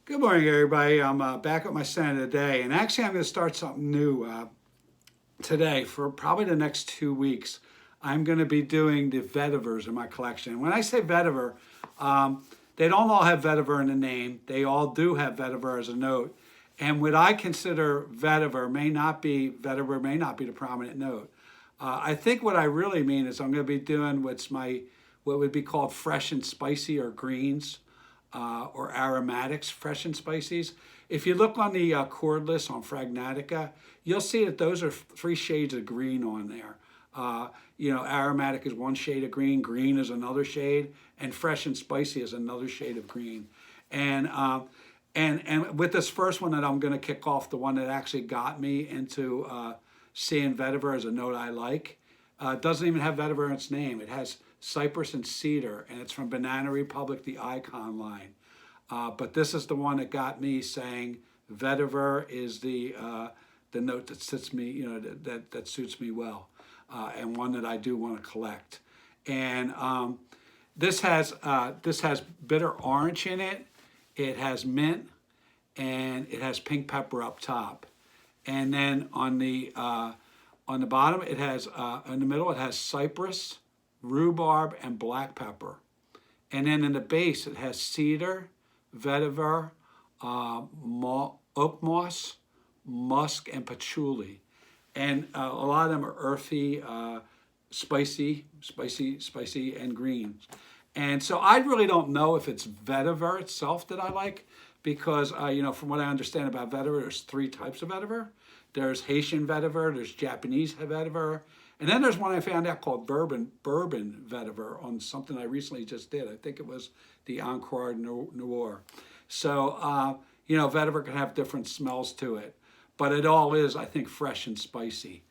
Good morning, everybody. I'm back with my scent of the day, and actually, I'm going to start something new today for probably the next 2 weeks. I'm going to be doing the vetivers in my collection. When I say vetiver, they don't all have vetiver in the name. They all do have vetiver as a note, and what I consider vetiver may not be vetiver, may not be the prominent note. I think what I really mean is I'm going to be doing what would be called fresh and spicy or greens or aromatics, fresh and spices. If you look on the chord list on Fragnatica, you'll see that those are 3 shades of green on there. Aromatic is 1 shade of green, green is another shade, and fresh and spicy is another shade of green. And with this first one that I'm going to kick off, the one that actually got me into seeing vetiver as a note I like, doesn't even have vetiver in its name. It has Cypress and Cedar, and it's from Banana Republic, the Icon line. But this is the one that got me saying vetiver is the note that suits me, that suits me well, and one that I do want to collect. And this has bitter orange in it. It has mint, and it has pink pepper up top. And then on the bottom, it has in the middle it has cypress, rhubarb, and black pepper. And then in the base, it has cedar, vetiver, oak moss, musk, and patchouli. And a lot of them are earthy, spicy, and greens. And so I really don't know if it's vetiver itself that I like, because from what I understand about vetiver, there's 3 types of vetiver. There's Haitian vetiver, there's Japanese vetiver, and then there's one I found out called bourbon vetiver on something I recently just did. I think it was the Encore Noir. So, vetiver can have different smells to it, but it all is, I think, fresh and spicy.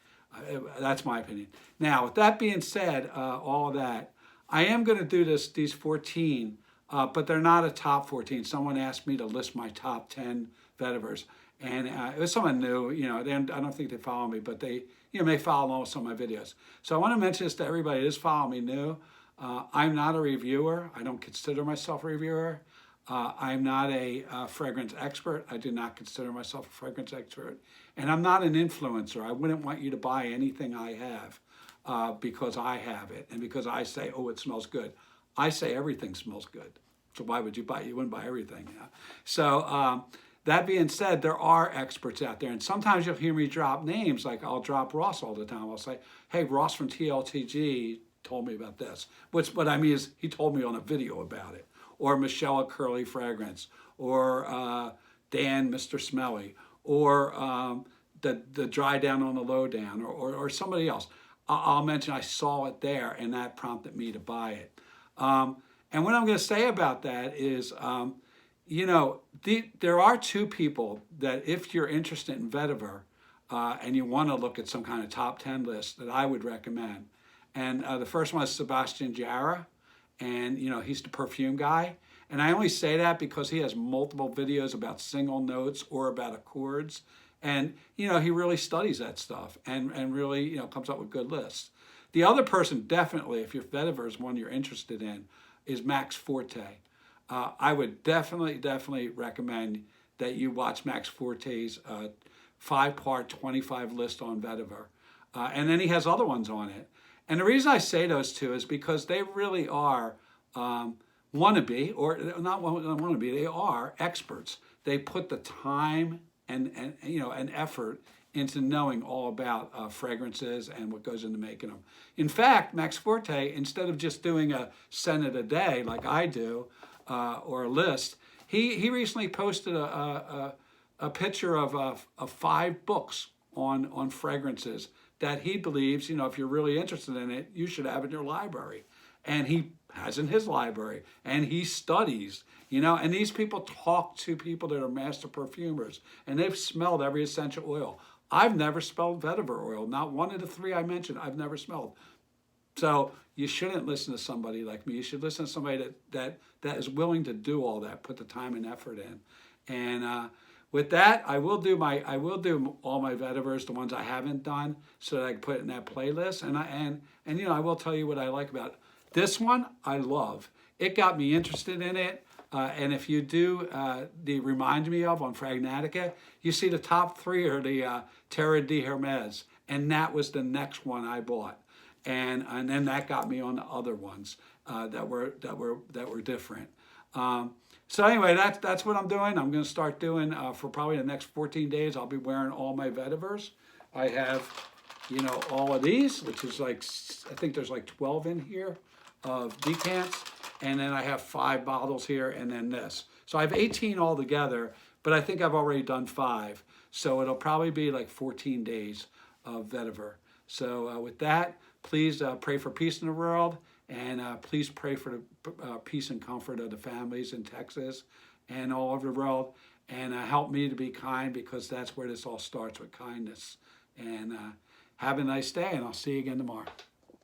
That's my opinion. Now, with that being said, all of that, I am going to do these 14, but they're not a top 14. Someone asked me to list my top 10 vetivers. And it was someone new, I don't think they follow me, but they, may follow along with some of my videos. So I want to mention this to everybody that is following me new. I'm not a reviewer. I don't consider myself a reviewer. I'm not a fragrance expert. I do not consider myself a fragrance expert. And I'm not an influencer. I wouldn't want you to buy anything I have because I have it and because I say, oh, it smells good. I say everything smells good. So why would you buy it? You wouldn't buy everything. So that being said, there are experts out there, and sometimes you'll hear me drop names, like I'll drop Ross all the time. I'll say, hey, Ross from TLTG told me about this. What I mean is he told me on a video about it. Or Michelle at Curly Fragrance, or Dan, Mr. Smelly, or the Dry Down on the Lowdown, or somebody else. I'll mention I saw it there, and that prompted me to buy it. And what I'm going to say about that is, there are 2 people that, if you're interested in vetiver and you want to look at some kind of top 10 list, that I would recommend. And the first one is Sebastian Jara, and he's the perfume guy. And I only say that because he has multiple videos about single notes or about accords, and he really studies that stuff and really comes up with good lists. The other person, definitely, if your vetiver is one you're interested in, is Max Forte. I would definitely recommend that you watch Max Forte's 5-part 25 list on vetiver. And then he has other ones on it. And the reason I say those 2 is because they really are wannabe, or not wannabe, they are experts. They put the time and effort into knowing all about fragrances and what goes into making them. In fact, Max Forte, instead of just doing a scent of a day like I do, or a list, he recently posted a picture of 5 books on fragrances that he believes, if you're really interested in it, you should have in your library. And he has in his library, and he studies, and these people talk to people that are master perfumers, and they've smelled every essential oil. I've never smelled vetiver oil. Not one of the 3 I mentioned I've never smelled. So you shouldn't listen to somebody like me. You should listen to somebody that is willing to do all that, put the time and effort in. And with that, I will do all my vetivers, the ones I haven't done, so that I can put it in that playlist. And I will tell you what I like about it. This one I love. It got me interested in it. And if you do the Remind Me Of on Fragnatica, you see the top three are the Terra de Hermes. And that was the next one I bought. And then that got me on the other ones that were different. So anyway, that's what I'm doing. I'm going to start doing for probably the next 14 days. I'll be wearing all my Vetivers. I have, all of these, which is like, I think there's like 12 in here of decants. And then I have 5 bottles here and then this. So I have 18 altogether, but I think I've already done 5. So it'll probably be like 14 days of Vetiver. So with that, please pray for peace in the world, and please pray for the peace and comfort of the families in Texas and all over the world, and help me to be kind, because that's where this all starts, with kindness. And have a nice day, and I'll see you again tomorrow.